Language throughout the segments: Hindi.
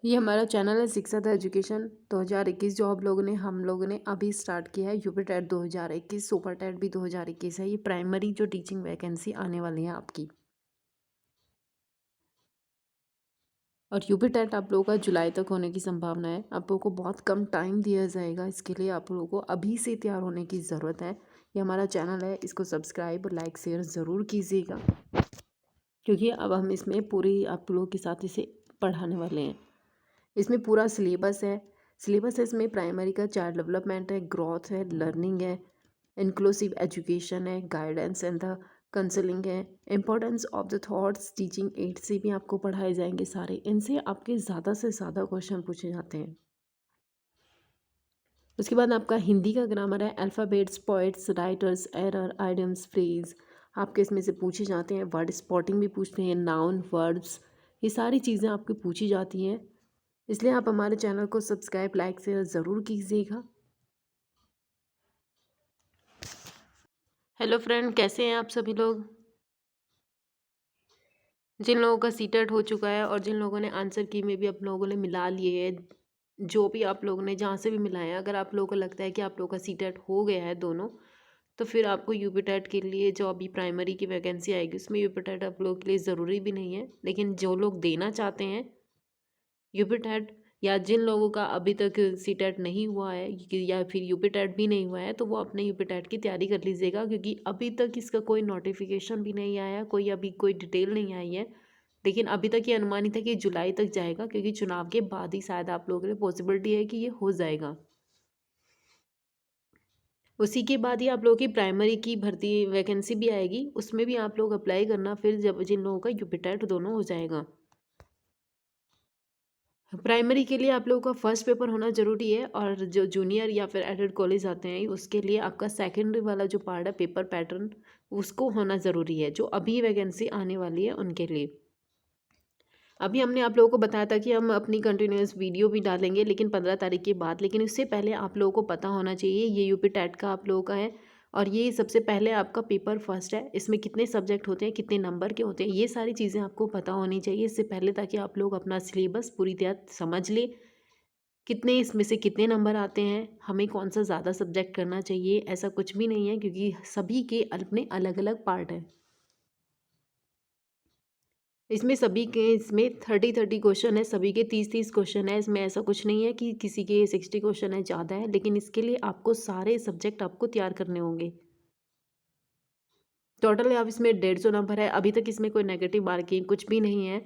ये हमारा चैनल है शिक्षा द एजुकेशन 2021 जो हम लोगों ने अभी स्टार्ट किया है। यूपी टेट 2021 सुपर टेट भी 2021 है। ये प्राइमरी जो टीचिंग वैकेंसी आने वाली है आपकी। और यूपी टेट आप लोगों का जुलाई तक होने की संभावना है। आप लोगों को बहुत कम टाइम दिया जाएगा। इसके लिए आप लोगों को अभी से तैयार होने की ज़रूरत है। ये हमारा चैनल है, इसको सब्सक्राइब और लाइक शेयर ज़रूर कीजिएगा, क्योंकि अब हम इसमें पूरी आप लोगों के साथ इसे पढ़ाने वाले हैं। इसमें पूरा सिलेबस है। इसमें प्राइमरी का चाइल्ड डेवलपमेंट है, ग्रोथ है, लर्निंग है, इंक्लूसिव एजुकेशन है, गाइडेंस एंड द कंसलिंग है, importance of the thoughts, teaching add से भी आपको पढ़ाए जाएंगे सारे। इनसे आपके ज़्यादा से ज़्यादा क्वेश्चन पूछे जाते हैं। उसके बाद आपका हिंदी का ग्रामर है, alphabets, poets, writers, error, idioms, phrase आपके इसमें से पूछे जाते हैं। वर्ड स्पॉटिंग भी पूछते हैं, नाउन, वर्ब्स, ये सारी चीज़ें आपकी पूछी जाती हैं। इसलिए आप हमारे चैनल को सब्सक्राइब, लाइक, शेयर ज़रूर कीजिएगा। हेलो फ्रेंड, कैसे हैं आप सभी लोग? जिन लोगों का सीटेट हो चुका है और जिन लोगों ने आंसर की में भी आप लोगों ने मिला लिए है, जो भी आप लोगों ने जहाँ से भी मिलाया है, अगर आप लोगों को लगता है कि आप लोगों का सीटेट हो गया है दोनों, तो फिर आपको यूपी टेट के लिए जो अभी प्राइमरी की वैकेंसी आएगी उसमें यूपी टेट आप लोगों के लिए ज़रूरी भी नहीं है। लेकिन जो लोग देना चाहते हैं यूपी टेट, या जिन लोगों का अभी तक सी टेट नहीं हुआ है या फिर यूपी टेट भी नहीं हुआ है, तो वो अपने यूपी टेट की तैयारी कर लीजिएगा, क्योंकि अभी तक इसका कोई नोटिफिकेशन भी नहीं आया, कोई अभी कोई डिटेल नहीं आई है। लेकिन अभी तक ये अनुमानित है कि जुलाई तक जाएगा, क्योंकि चुनाव के बाद ही शायद आप लोगों के लिए पॉसिबिलिटी है कि ये हो जाएगा। उसी के बाद ही आप लोगों की प्राइमरी की भर्ती वैकेंसी भी आएगी, उसमें भी आप लोग अप्लाई करना, फिर जब जिन लोगों का यूपी टेट दोनों हो जाएगा। प्राइमरी के लिए आप लोगों का फर्स्ट पेपर होना ज़रूरी है, और जो जूनियर या फिर एडेड कॉलेज आते हैं उसके लिए आपका सेकेंडरी वाला जो पार्ट है पेपर पैटर्न, उसको होना ज़रूरी है, जो अभी वैकेंसी आने वाली है उनके लिए। अभी हमने आप लोगों को बताया था कि हम अपनी कंटिन्यूस वीडियो भी डालेंगे, लेकिन 15 तारीख के बाद। लेकिन उससे पहले आप लोगों को पता होना चाहिए ये यूपी टेट का आप लोगों का है, और ये सबसे पहले आपका पेपर फर्स्ट है। इसमें कितने सब्जेक्ट होते हैं, कितने नंबर के होते हैं, ये सारी चीज़ें आपको पता होनी चाहिए इससे पहले, ताकि आप लोग अपना सिलेबस पूरी तरह समझ लें। कितने इसमें से कितने नंबर आते हैं, हमें कौन सा ज़्यादा सब्जेक्ट करना चाहिए, ऐसा कुछ भी नहीं है, क्योंकि सभी के अपने अलग अलग पार्ट हैं। इसमें सभी के इसमें 30-30 क्वेश्चन है, सभी के 30-30 क्वेश्चन है। इसमें ऐसा कुछ नहीं है कि किसी के 60 क्वेश्चन है ज़्यादा है, लेकिन इसके लिए आपको सारे सब्जेक्ट आपको तैयार करने होंगे। टोटल अब इसमें 150 नंबर है। अभी तक इसमें कोई नेगेटिव मार्किंग कुछ भी नहीं है।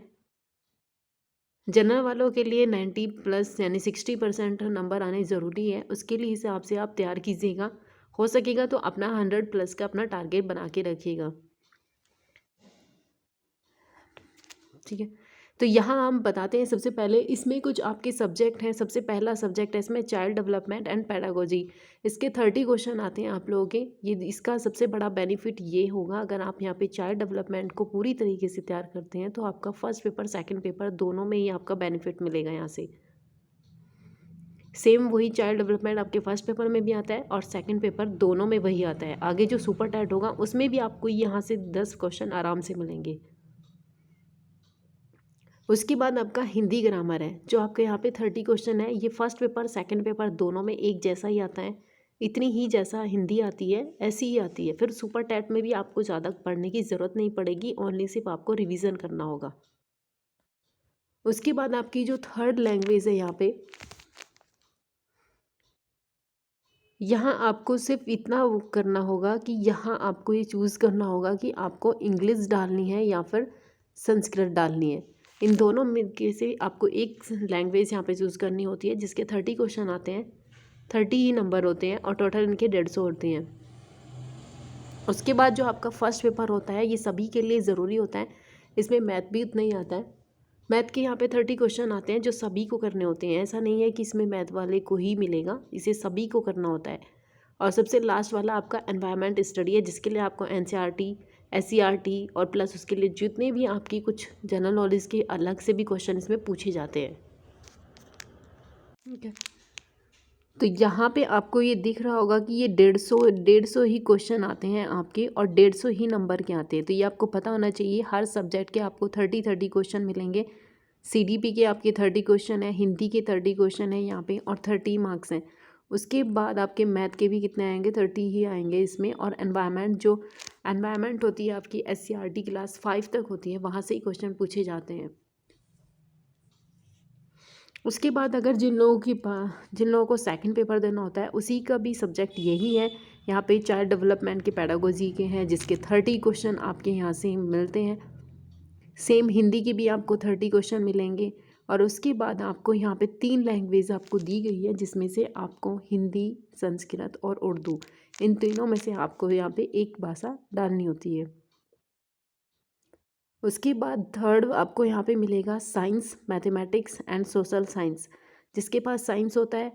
जनरल वालों के लिए 90 प्लस यानी 60% नंबर आने ज़रूरी है। उसके लिए हिसाब से आप तैयार कीजिएगा। हो सकेगा तो अपना 100 प्लस का अपना टारगेट बना के रखिएगा, ठीक है। तो यहाँ हम बताते हैं सबसे पहले इसमें कुछ आपके सब्जेक्ट हैं। सबसे पहला सब्जेक्ट है इसमें चाइल्ड डेवलपमेंट एंड पैडागोजी। इसके 30 क्वेश्चन आते हैं आप लोगों के। ये इसका सबसे बड़ा बेनिफिट ये होगा, अगर आप यहाँ पे चाइल्ड डेवलपमेंट को पूरी तरीके से तैयार करते हैं तो आपका फर्स्ट पेपर सेकंड पेपर दोनों में ही आपका बेनिफिट मिलेगा। यहाँ से सेम वही चाइल्ड डेवलपमेंट आपके फर्स्ट पेपर में भी आता है और सेकंड पेपर दोनों में वही आता है। आगे जो सुपर टेट होगा उसमें भी आपको यहाँ से 10 क्वेश्चन आराम से मिलेंगे। उसके बाद आपका हिंदी ग्रामर है, जो आपके यहाँ पे 30 क्वेश्चन है। ये फर्स्ट पेपर सेकंड पेपर दोनों में एक जैसा ही आता है। इतनी ही जैसा हिंदी आती है ऐसी ही आती है। फिर सुपर टेट में भी आपको ज़्यादा पढ़ने की ज़रूरत नहीं पड़ेगी, ओनली सिर्फ आपको रिवीजन करना होगा। उसके बाद आपकी जो थर्ड लैंग्वेज है यहाँ आपको सिर्फ इतना वो करना होगा कि यहाँ आपको ये चूज़ करना होगा कि आपको इंग्लिश डालनी है या फिर संस्कृत डालनी है। इन दोनों में के से आपको एक लैंग्वेज यहाँ पे चूज़ करनी होती है, जिसके 30 क्वेश्चन आते हैं, 30 ही नंबर होते हैं और टोटल इनके 150 होते हैं। उसके बाद जो आपका फर्स्ट पेपर होता है ये सभी के लिए ज़रूरी होता है। इसमें मैथ भी उतना ही आता है। मैथ के यहाँ पे 30 क्वेश्चन आते हैं जो सभी को करने होते हैं। ऐसा नहीं है कि इसमें मैथ वाले को ही मिलेगा, इसे सभी को करना होता है। और सबसे लास्ट वाला आपका एनवायरनमेंट स्टडी है, जिसके लिए आपको एनसीईआरटी, एससीईआरटी और प्लस उसके लिए जितने भी आपकी कुछ जनरल नॉलेज के अलग से भी क्वेश्चन इसमें पूछे जाते हैं, ठीक है। तो यहाँ पे आपको ये दिख रहा होगा कि ये 150 ही क्वेश्चन आते हैं आपके, और 150 ही नंबर के आते हैं। तो ये आपको पता होना चाहिए, हर सब्जेक्ट के आपको 30 क्वेश्चन मिलेंगे। CDP के आपके 30 क्वेश्चन है, हिंदी के 30 क्वेश्चन है यहाँ पे और 30 मार्क्स हैं। उसके बाद आपके मैथ के भी कितने आएंगे, 30 ही आएंगे इसमें। और एनवायरनमेंट, जो एनवायरनमेंट होती है आपकी SCRT क्लास 5 तक होती है, वहाँ से ही क्वेश्चन पूछे जाते हैं। उसके बाद अगर जिन लोगों को सेकंड पेपर देना होता है, उसी का भी सब्जेक्ट यही है। यहाँ पे चाइल्ड डेवलपमेंट के पेडागोजी के हैं, जिसके 30 क्वेश्चन आपके यहाँ से मिलते हैं। सेम हिंदी की भी आपको 30 क्वेश्चन मिलेंगे। और उसके बाद आपको यहाँ पे 3 लैंग्वेज आपको दी गई है, जिसमें से आपको हिंदी, संस्कृत और उर्दू, इन तीनों में से आपको यहाँ पे एक भाषा डालनी होती है। उसके बाद थर्ड आपको यहाँ पे मिलेगा science, mathematics and social science. जिसके पास साइंस होता है,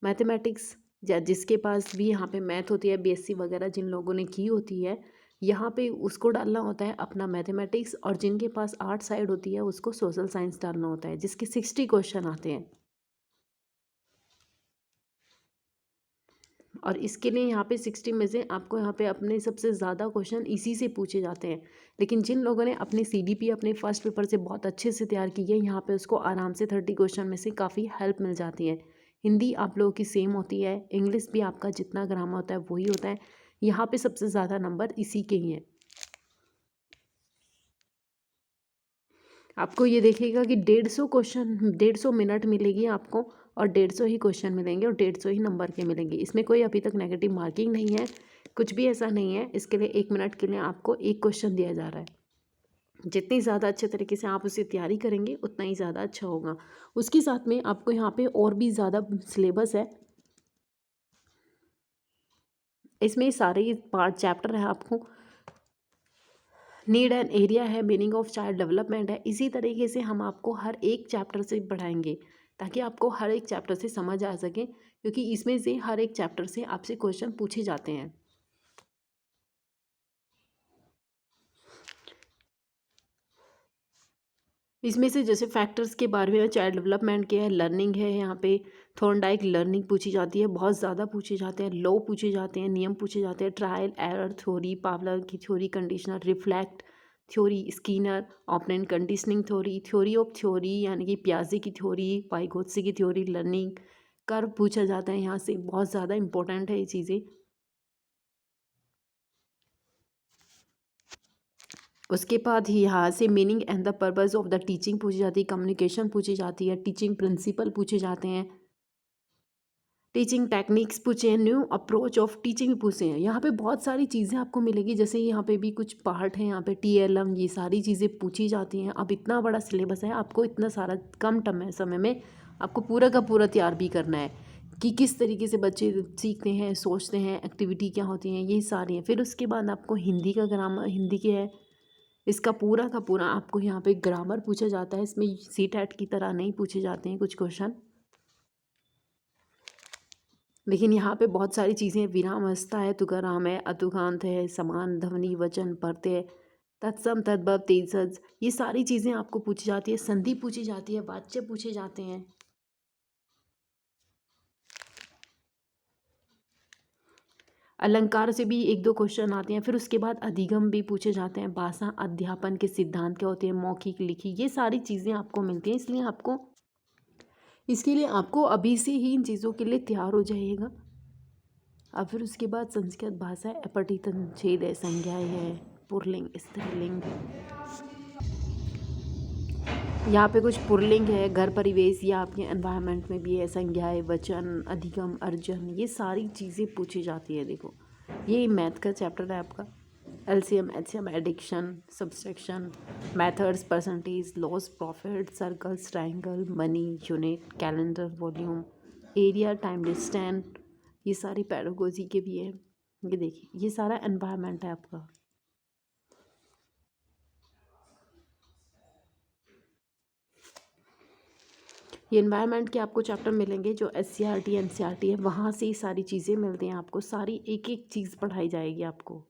मैथमेटिक्स, या जिसके पास भी यहाँ पे मैथ होती है, BSc वगैरह जिन लोगों ने की होती है, यहाँ पे उसको डालना होता है अपना मैथमेटिक्स। और जिनके पास आर्ट साइड होती है, उसको सोशल साइंस डालना होता है, जिसके 60 क्वेश्चन आते हैं। और इसके लिए यहाँ पे 60 में से आपको यहाँ पे अपने सबसे ज़्यादा क्वेश्चन इसी से पूछे जाते हैं। लेकिन जिन लोगों ने अपने CDP अपने फर्स्ट पेपर से बहुत अच्छे से तैयार की है, यहाँ पे उसको आराम से 30 क्वेश्चन में से काफ़ी हेल्प मिल जाती है। हिंदी आप लोगों की सेम होती है, इंग्लिश भी आपका जितना ग्रामर होता है वही होता है। यहाँ पे सबसे ज़्यादा नंबर इसी के ही हैं। आपको ये देखिएगा कि 150 मिनट मिलेगी आपको, और 150 ही क्वेश्चन मिलेंगे और 150 ही नंबर के मिलेंगे। इसमें कोई अभी तक नेगेटिव मार्किंग नहीं है, कुछ भी ऐसा नहीं है। इसके लिए 1 मिनट के लिए आपको एक क्वेश्चन दिया जा रहा है। जितनी ज़्यादा अच्छे तरीके से आप उसे तैयारी करेंगे, उतना ही ज़्यादा अच्छा होगा। उसके साथ में आपको यहाँ पे और भी ज़्यादा सिलेबस है। इसमें सारे पार्ट चैप्टर है। आपको नीड एंड एरिया है, मीनिंग ऑफ चाइल्ड डेवलपमेंट है। इसी तरीके से हम आपको हर एक चैप्टर से बढ़ाएंगे, ताकि आपको हर एक चैप्टर से समझ आ सके, क्योंकि इसमें से हर एक चैप्टर से आपसे क्वेश्चन पूछे जाते हैं। इसमें से जैसे फैक्टर्स के बारे में, चाइल्ड डेवलपमेंट के है, लर्निंग है, यहाँ पे थॉर्नडाइक लर्निंग पूछी जाती है, बहुत ज़्यादा पूछे जाते हैं। लॉ पूछे जाते हैं, नियम पूछे जाते हैं, ट्रायल एरर थ्योरी, पावलर की theory, conditioner reflect theory, Skinner operant conditioning theory, theory of theory यानी कि पियाजे की थ्योरी, वाइगोत्स्की की थ्योरी, लर्निंग कर्व पूछा जाता है। यहाँ से बहुत ज़्यादा इंपॉर्टेंट है ये चीज़ें। उसके बाद ही यहाँ से meaning and the purpose of the teaching पूछी जाती है, कम्युनिकेशन पूछी जाती है, टीचिंग प्रिंसिपल पूछे जाते हैं, टीचिंग टेक्निक्स पूछे हैं, न्यू अप्रोच ऑफ टीचिंग पूछे हैं। यहाँ पे बहुत सारी चीज़ें आपको मिलेगी। जैसे यहाँ पे भी कुछ पार्ट हैं, यहाँ पे TLM, ये सारी चीज़ें पूछी जाती हैं। अब इतना बड़ा सिलेबस है, आपको इतना सारा कम समय में आपको पूरा का पूरा तैयार भी करना है कि किस तरीके से बच्चे सीखते हैं, सोचते हैं, एक्टिविटी क्या होती हैं, ये सारी हैं। फिर उसके बाद आपको हिंदी का ग्रामर, हिंदी के है, इसका पूरा का पूरा आपको यहाँ पे ग्रामर पूछा जाता है। इसमें CTET की तरह नहीं पूछे जाते हैं कुछ क्वेश्चन, लेकिन यहाँ पे बहुत सारी चीज़ें, विराम अवस्था है, तुकाराम है, अतुकांत है, समान ध्वनि वचन प्रत्यय, तत्सम तद्भव तेजस, ये सारी चीज़ें आपको पूछी जाती है। संधि पूछी जाती है, वाच्य पूछे जाते हैं। अलंकार से भी 1-2 क्वेश्चन आते हैं। फिर उसके बाद अधिगम भी पूछे जाते हैं। भाषा अध्यापन के सिद्धांत क्या होते हैं, मौखिक, लिखी, ये सारी चीज़ें आपको मिलती हैं। इसके लिए आपको अभी से ही इन चीज़ों के लिए तैयार हो जाइएगा। अब फिर उसके बाद संस्कृत भाषा है, अपठितन, छेद है, संज्ञाएँ है, पुल्लिंग, स्त्रीलिंग, यहाँ पे कुछ पुल्लिंग है, घर परिवेश या आपके एनवायरनमेंट में भी है, संज्ञाएँ, वचन, अधिगम, अर्जन, ये सारी चीज़ें पूछी जाती है। देखो, ये मैथ का चैप्टर है आपका। LCM, HCM, addiction, subtraction, methods, percentage, loss, profit, circles, triangle, money, unit, calendar, volume, area, time, distance, ये सारी पैडागोजी के भी है। ये देखिए, ये सारा एनवायरनमेंट है आपका। ये एनवायरनमेंट के आपको चैप्टर मिलेंगे जो SCRT NCERT है, वहाँ से ही सारी चीज़ें मिलती हैं आपको। सारी एक एक चीज़ पढ़ाई जाएगी आपको।